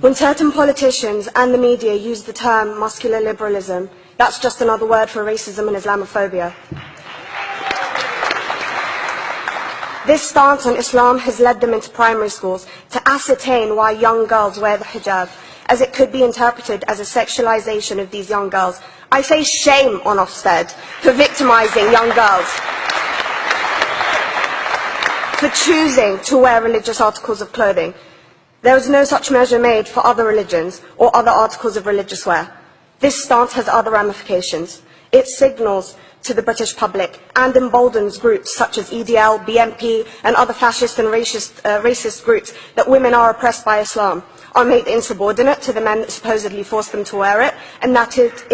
When certain politicians and the media use the term muscular liberalism, that's just another word for racism and Islamophobia. This stance on Islam has led them into primary schools to ascertain why young girls wear the hijab, as it could be interpreted as a sexualization of these young girls. I say shame on Ofsted for victimizing young girls, for choosing to wear religious articles of clothing. There is no such measure made for other religions or other articles of religious wear. This stance has other ramifications. It signals to the British public and emboldens groups such as EDL, BNP and other fascist and racist groups that women are oppressed by Islam, are made insubordinate to the men that supposedly forced them to wear it, and that it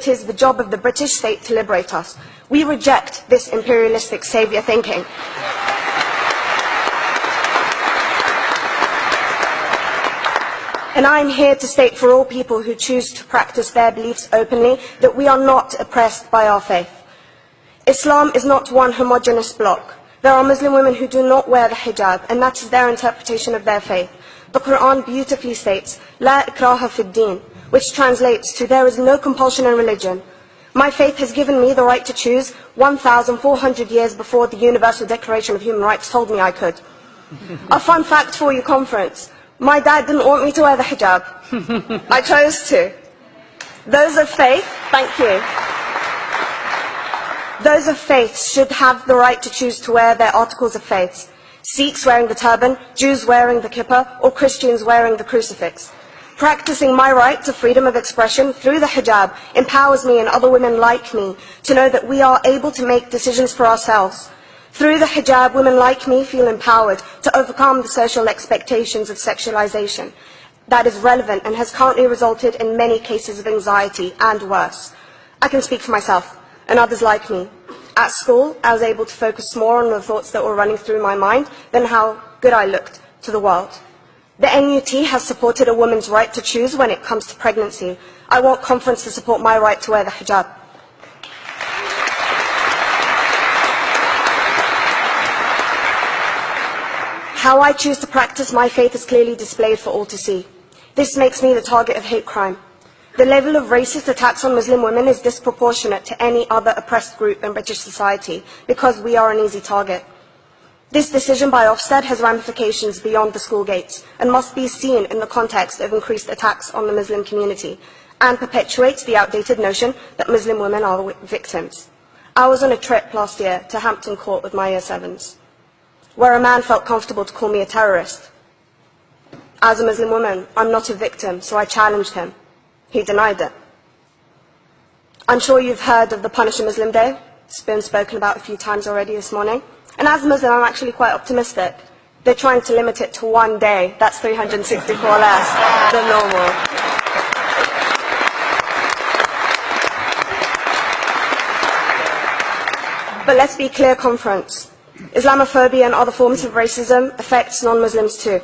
is the job of the British state to liberate us. We reject this imperialistic saviour thinking. And I am here to state for all people who choose to practice their beliefs openly that we are not oppressed by our faith. Islam is not one homogeneous block. There are Muslim women who do not wear the hijab, and that is their interpretation of their faith. The Quran beautifully states, La ikraha fid din, which translates to, there is no compulsion in religion. My faith has given me the right to choose 1,400 years before the Universal Declaration of Human Rights told me I could. A fun fact for you, conference. My dad didn't want me to wear the hijab. I chose to. Those of faith, thank you. Those of faith should have the right to choose to wear their articles of faith. Sikhs wearing the turban, Jews wearing the kippah, or Christians wearing the crucifix. Practicing my right to freedom of expression through the hijab empowers me and other women like me to know that we are able to make decisions for ourselves. Through the hijab, women like me feel empowered to overcome the social expectations of sexualization that is relevant and has currently resulted in many cases of anxiety and worse. I can speak for myself and others like me. At school, I was able to focus more on the thoughts that were running through my mind than how good I looked to the world. The NUT has supported a woman's right to choose when it comes to pregnancy. I want conference to support my right to wear the hijab. How I choose to practice my faith is clearly displayed for all to see. This makes me the target of hate crime. The level of racist attacks on Muslim women is disproportionate to any other oppressed group in British society because we are an easy target. This decision by Ofsted has ramifications beyond the school gates and must be seen in the context of increased attacks on the Muslim community and perpetuates the outdated notion that Muslim women are victims. I was on a trip last year to Hampton Court with my Year 7s, where a man felt comfortable to call me a terrorist. As a Muslim woman, I'm not a victim, so I challenged him. He denied it. I'm sure you've heard of the Punish a Muslim Day. It's been spoken about a few times already this morning. And as a Muslim, I'm actually quite optimistic. They're trying to limit it to one day. That's 364 less than normal. But let's be clear, conference. Islamophobia and other forms of racism affects non-Muslims too.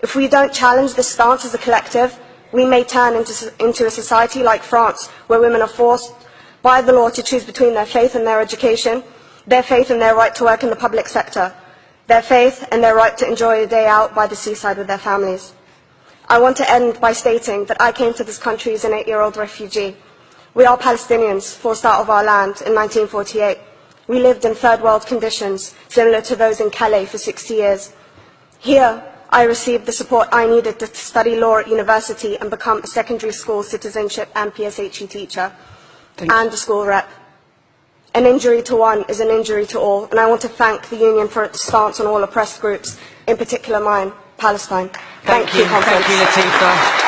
If we don't challenge this stance as a collective, we may turn into a society like France, where women are forced by the law to choose between their faith and their education, their faith and their right to work in the public sector, their faith and their right to enjoy a day out by the seaside with their families. I want to end by stating that I came to this country as an 8-year-old refugee. We are Palestinians, forced out of our land in 1948. We lived in third world conditions, similar to those in Calais for 60 years. Here, I received the support I needed to study law at university and become a secondary school citizenship and PSHE teacher and a school rep. An injury to one is an injury to all, and I want to thank the Union for its stance on all oppressed groups, in particular mine, Palestine. Thank you, Conference. Thank you, Latifa.